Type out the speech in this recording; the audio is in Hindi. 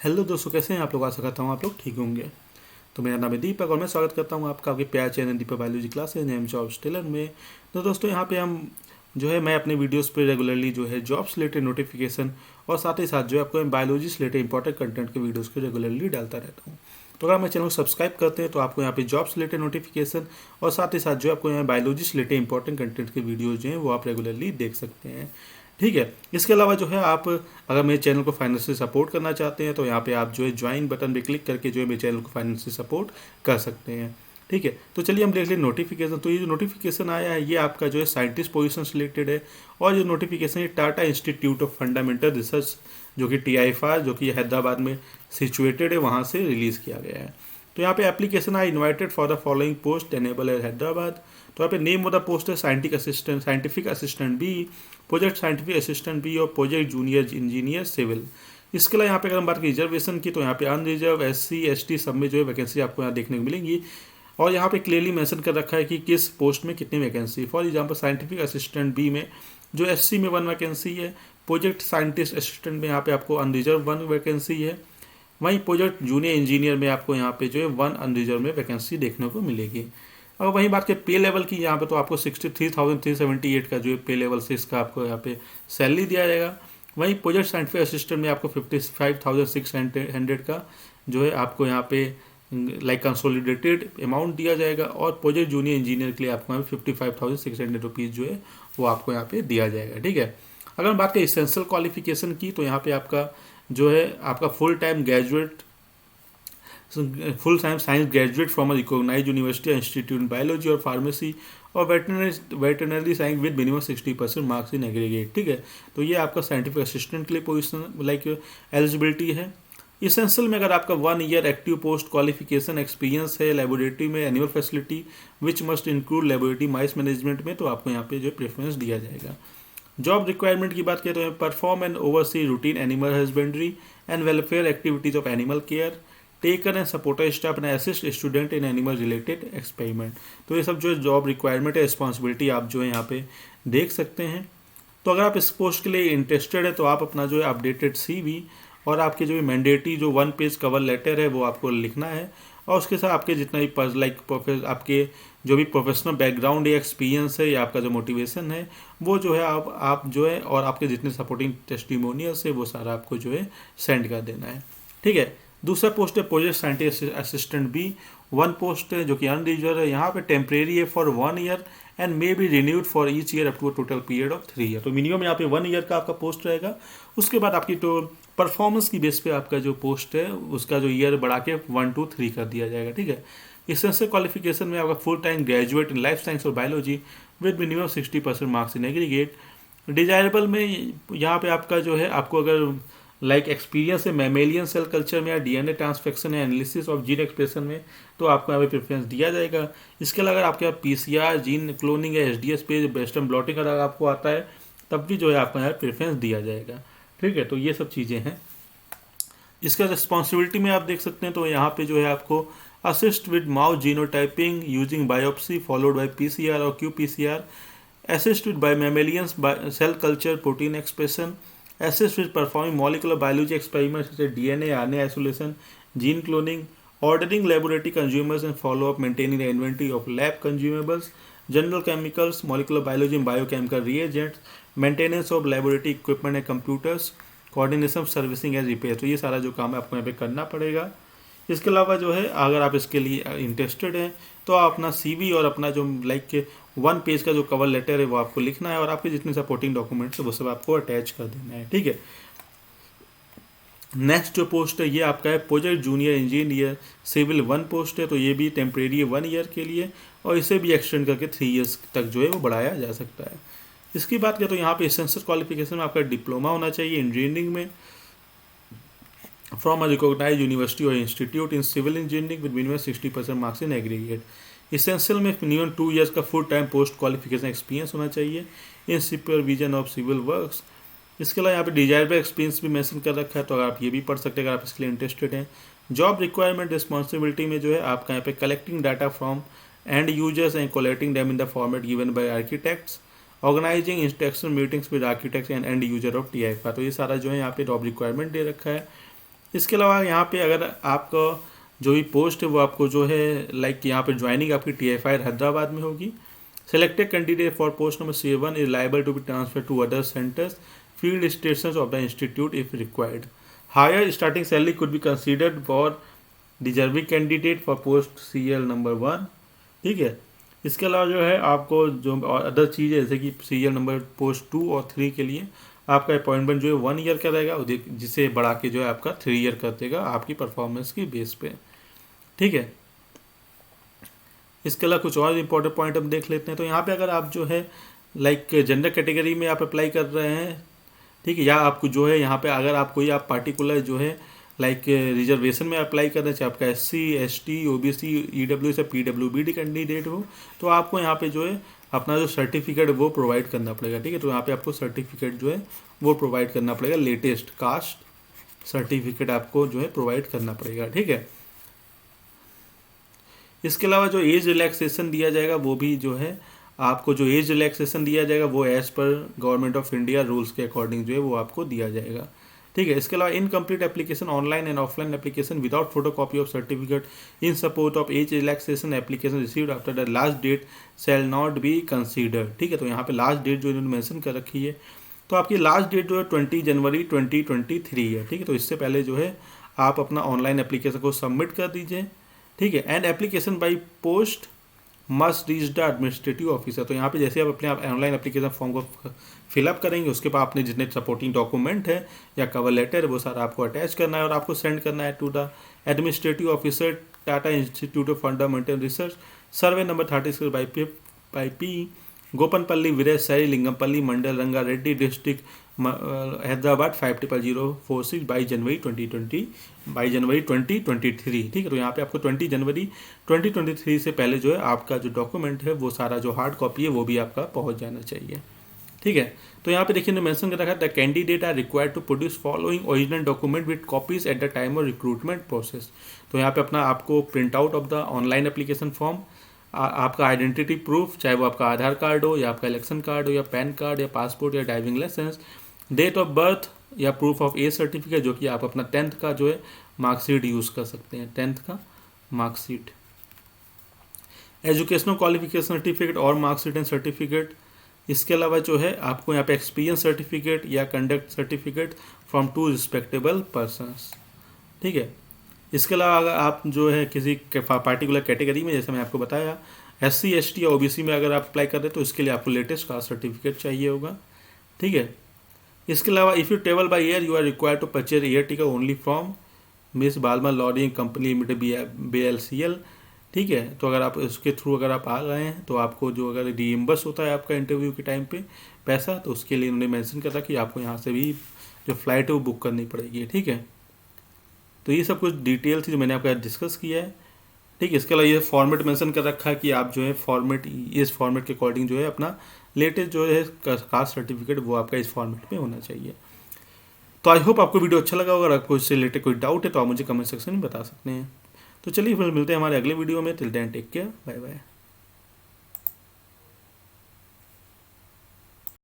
हेलो दोस्तों, कैसे हैं आप लोग। आशा करता हूँ आप लोग ठीक होंगे। तो मेरा नाम है दीपक और मैं स्वागत करता हूँ आपका आपके प्यार channel Deepak biology classes name jobs tailor में। तो दोस्तों यहाँ पे हम जो है मैं अपने वीडियोस पे रेगुलरली जो है जॉब्स रिलेटेड नोटिफिकेशन और साथ ही साथ जो है आपको बायोलॉजी से रिलेटेड इंपॉर्टेंट कंटेंट के वीडियोस को रेगुलरली डालता रहता हूँ। तो अगर मेरे चैनल को सब्सक्राइब करते हैं तो आपको यहाँ पे जॉब्स रिलेटेड नोटिफिकेशन और साथ ही साथ जो आपको यहाँ बायोलॉजी से रिलेटेड इंपॉर्टेंट कंटेंट के वीडियोज जो हैं वो आप रेगुलरली देख सकते हैं। ठीक है। इसके अलावा जो है आप अगर मेरे चैनल को फाइनेंशियल सपोर्ट करना चाहते हैं तो यहाँ पे आप जो है ज्वाइन बटन पे क्लिक करके जो है मेरे चैनल को फाइनेंशियल सपोर्ट कर सकते हैं। ठीक है। तो चलिए हम देख लें नोटिफिकेशन। तो ये जो नोटिफिकेशन आया है ये आपका जो है साइंटिस्ट पोजीशन से रिलेटेड है और जो नोटिफिकेशन है Tata institute of fundamental research जो कि TIFR जो कि हैदराबाद में सिचुएटेड है वहाँ से रिलीज़ किया गया है। तो यहाँ पे application I invited for the following post enable at Hyderabad. तो यहाँ पे नेम ऑफ द पोस्ट है scientific assistant B, project scientific assistant B और प्रोजेक्ट जूनियर इंजीनियर सिविल। इसके अलावा यहाँ पे अगर हम बात करें रिजर्वेशन की तो यहाँ पे अनरिजर्व SC ST सब में जो है वैकेंसी आपको यहाँ देखने को मिलेंगी और यहाँ पे क्लियरली मेंशन कर रखा है कि किस पोस्ट में कितनी vacancy. For example scientific assistant B में जो SC में 1 वैकेंसी है, प्रोजेक्ट साइंटिस्ट असिस्टेंट में यहाँ पे आपको अनरिजर्व 1 वैकेंसी है, वहीं प्रोजेक्ट जूनियर इंजीनियर में आपको यहाँ पे जो है 1 अनरिजर्व में वैकेंसी देखने को मिलेगी। अगर वहीं बात करें पे लेवल की यहाँ पे तो आपको 63,378 का जो है पे लेवल से इसका आपको यहाँ पे सैलरी दिया जाएगा। वहीं प्रोजेक्ट साइंटिफिक असिस्टेंट में आपको 55,600 का जो है आपको यहाँ पे लाइक कंसोलिडेटेड अमाउंट दिया जाएगा और प्रोजेक्ट जूनियर इंजीनियर के लिए आपको यहाँ पे 55,600 रुपीज़ जो है वो आपको यहाँ पे दिया जाएगा। ठीक है। अगर हम बात करें इसेंशियल क्वालिफिकेशन की तो यहाँ पे आपका जो है आपका full time science graduate from recognise university institute in biology और फार्मेसी और veterinary science with minimum 60% marks in aggregate. ठीक है। तो ये आपका साइंटिफिक असिस्टेंट के लिए पोजिशन लाइक एलिजिबिलिटी है। इसेंशियल में अगर आपका 1 year active post qualification experience है लेबोरेटरी में animal facility which must include laboratory mice management में तो आपको यहाँ पे जो प्रेफरेंस दिया जाएगा। जॉब रिक्वायरमेंट की बात करें तो perform and oversee routine animal husbandry and welfare activities of animal care, taken and supporter staff and assist student in animal related experiment. तो ये सब जो जॉब रिक्वायरमेंट है रिस्पॉन्सिबिलिटी आप जो है यहाँ पे देख सकते हैं। तो अगर आप इस पोस्ट के लिए इंटरेस्टेड है तो आप अपना जो है अपडेटेड CV और आपके जो मैंडेटरी जो 1 पेज कवर लेटर है वो आपको लिखना है और उसके साथ आपके जितना भी आपके जो भी प्रोफेशनल बैकग्राउंड या एक्सपीरियंस है या आपका जो मोटिवेशन है वो जो है आप जो है और आपके जितने सपोर्टिंग टेस्टिमोनियल्स है वो सारा आपको जो है सेंड कर देना है। ठीक है। दूसरा पोस्ट है project scientist assistant B, 1 post है जो कि अनरिजर्व है। यहाँ पे टेम्परेरी है for 1 year and may be renewed for each year up to total period of 3 year. तो मिनिमम यहाँ पे 1 ईयर का आपका पोस्ट रहेगा। उसके बाद आपकी तो परफॉर्मेंस की बेस पे आपका जो पोस्ट है उसका जो ईयर बढ़ा के 1 to 3 कर दिया जाएगा। ठीक है। इसेंशियल क्वालिफिकेशन में आपका full time graduate in life science और biology with minimum 60% marks in aggregate. Desirable में यहाँ पे आपका जो है आपको अगर लाइक एक्सपीरियंस है मैमेलियन सेल कल्चर में या DNA ट्रांसफेक्शन या एनालिसिस ऑफ जीन एक्सप्रेशन में तो आपको यहाँ पे प्रेफरेंस दिया जाएगा। इसके अलावा अगर आपके PCR जीन क्लोनिंग या SDS पेज वेस्टर्न ब्लॉटिंग अगर आपको आता है तब भी जो है आपको यहाँ प्रेफरेंस दिया जाएगा। ठीक है। तो ये सब चीज़ें हैं। इसका रिस्पॉन्सिबिलिटी में आप देख सकते हैं तो यहाँ पे जो है आपको assist with mouse genotyping using biopsy followed by PCR और qPCR, assist with by mammalians cell culture protein expression, assist with performing molecular biology experiments such as DNA, RNA isolation, gene cloning, ordering laboratory consumers and follow-up, maintaining the inventory of lab consumables, general chemicals, molecular biology and biochemical reagents, maintenance of laboratory equipment and computers, coordination of servicing and repair। तो ये सारा जो काम है आपको यहाँ पे करना पड़ेगा। इसके अलावा जो है अगर आप इसके लिए इंटरेस्टेड हैं तो आप अपना CV और अपना जो लाइक 1 पेज का जो कवर लेटर है वो आपको लिखना है और आपके जितने सपोर्टिंग डॉक्यूमेंट्स है वो सब आपको अटैच कर देना है। ठीक है। नेक्स्ट जो पोस्ट है ये आपका है project junior engineer civil 1 post है। तो ये भी टेम्परेरी है 1 ईयर के लिए और इसे भी एक्सटेंड करके 3 ईयर्स तक जो है वो बढ़ाया जा सकता है। इसकी बात करें तो यहाँ पे एसेंशियल क्वालिफिकेशन में आपका डिप्लोमा होना चाहिए इंजीनियरिंग में from a recognized university or institute in civil engineering with minimum 60% marks in aggregate। Essential में मिनिमम 2 ईयर्स का full time post qualification experience होना चाहिए इन सुपरविजन ऑफ सिविल वर्क्स। इसके अलावा यहाँ पे डिजायरेबल एक्सपीरियंस भी मेंशन कर रखा है तो अगर आप ये भी पढ़ सकते हैं अगर आप इसके लिए इंटरेस्टेड हैं। जॉब रिक्वायरमेंट रिस्पॉन्सिबिलिटी में जो है आपका यहाँ पे collecting data from end users and collecting them in the format given by architects, organising instruction meetings with architects and end user of TIFR। तो ये सारा जो है यहाँ पे जॉब रिक्वायरमेंट दे रखा है। इसके अलावा यहाँ पे अगर आपका जो भी पोस्ट है वो आपको जो है लाइक यहाँ पे ज्वाइनिंग आपकी TFI हैदराबाद में होगी। Selected candidate for post number C1 is liable to be transfer to other centres field station of the institute if required. Higher starting salary could be considered for deserving candidate for post CL number 1। ठीक है, इसके अलावा जो है आपको जो अदर चीज़ है जैसे कि CL नंबर पोस्ट 2 और 3 के लिए आपका अपॉइंटमेंट जो है 1 ईयर का रहेगा, जिसे बढ़ा के जो है आपका 3 ईयर कर देगा आपकी परफॉर्मेंस की बेस पे। ठीक है, इसके अलावा कुछ और इम्पोर्टेंट पॉइंट हम देख लेते हैं। तो यहाँ पे अगर आप जो है लाइक जेंडर कैटेगरी में आप अप्लाई कर रहे हैं, ठीक है, या आपको जो है यहाँ पे अगर आप कोई आप पार्टिकुलर जो है लाइक रिजर्वेशन में अप्लाई कर रहे हैं, चाहे आपका SC ST OBC EWS या PWBD कैंडिडेट हो, तो आपको यहाँ पे जो है अपना जो सर्टिफिकेट वो प्रोवाइड करना पड़ेगा। ठीक है, तो यहाँ पे आपको सर्टिफिकेट जो है वो प्रोवाइड करना पड़ेगा, लेटेस्ट कास्ट सर्टिफिकेट आपको जो है प्रोवाइड करना पड़ेगा। ठीक है, इसके अलावा जो एज रिलैक्सेशन दिया जाएगा वो भी जो है आपको जो एज रिलैक्सेशन दिया जाएगा वो as per government of India rules के अकॉर्डिंग जो है वो आपको दिया जाएगा। ठीक है, इसके अलावा incomplete application online and offline application without photocopy of certificate in support of age relaxation application received after the last date shall not be considered. ठीक है, तो यहाँ पे लास्ट डेट जो इन्होंने मेंशन कर रखी है, तो आपकी लास्ट डेट जो है 20 जनवरी 2023 है। ठीक है, तो इससे पहले जो है आप अपना ऑनलाइन एप्लीकेशन को सबमिट कर दीजिए। ठीक है, and application by post must reach the administrative officer. तो यहाँ पे जैसे आप अपने ऑनलाइन एप्लीकेशन फॉर्म को फिलअप करेंगे, उसके बाद आपने जितने सपोर्टिंग डॉक्यूमेंट है या कवर लेटर है वो सारा आपको अटैच करना है और आपको सेंड करना है to the administrative officer Tata institute of fundamental research, survey number 36 by P Gopanpally village Serilingampally mandal Rangareddy district Hyderabad 500046 by January 2023। ठीक है, तो यहाँ पे आपको 20 जनवरी 2023 से पहले जो है आपका जो डॉक्यूमेंट है वो सारा जो हार्ड कॉपी है वो भी आपका पहुँच जाना चाहिए। ठीक है, तो यहाँ पे देखिए मेंशन कर रखा है the candidate are required to produce following original document with copies at the time of recruitment process. तो यहाँ पे अपना आपको print out of the online application form, आपका आइडेंटिटी प्रूफ, चाहे वो आपका आधार कार्ड हो या आपका इलेक्शन कार्ड हो या पैन कार्ड या पासपोर्ट या driving licence, date of birth या प्रूफ ऑफ एज सर्टिफिकेट, जो कि आप अपना 10th का जो है मार्कशीट यूज़ कर सकते हैं, 10th का मार्कशीट, एजुकेशनल क्वालिफिकेशन सर्टिफिकेट और मार्कशीट एंड सर्टिफिकेट। इसके अलावा जो है आपको यहाँ पे एक्सपीरियंस सर्टिफिकेट या conduct certificate from 2 respectable persons. ठीक है, इसके अलावा अगर आप जो है किसी पार्टिकुलर कैटेगरी में, जैसे मैं आपको बताया SC ST या OBC में अगर आप अप्लाई कर रहे हैं तो इसके लिए आपको लेटेस्ट कास्ट सर्टिफिकेट चाहिए होगा। ठीक है, इसके अलावा if you travel by air you are required to purchase air ticket only from miss Balmer लॉरिंग कंपनी लिमिटेड BLCL। ठीक है, तो अगर आप उसके थ्रू अगर आप आ रहे हैं तो आपको जो अगर रीइम्बर्स होता है आपका इंटरव्यू के टाइम पे पैसा, तो उसके लिए उन्होंने मेंशन करा कि आपको यहाँ से भी जो फ्लाइट है वो बुक करनी पड़ेगी। ठीक है, तो ये सब कुछ डिटेल थी जो मैंने आपका डिस्कस किया है। ठीक है, इसके अलावा ये फॉर्मेट मेंशन कर रखा है कि आप जो है फॉर्मेट, इस फॉर्मेट के अकॉर्डिंग जो है अपना लेटेस्ट जो है कास्ट सर्टिफिकेट वो आपका इस फॉर्मेट में होना चाहिए। तो आई होप आपको वीडियो अच्छा लगा होगा। अगर आपको इससे रिलेटेड कोई डाउट है तो आप मुझे कमेंट सेक्शन में बता सकते हैं। तो चलिए फिर मिलते हैं हमारे अगले वीडियो में। Till then take care, bye bye.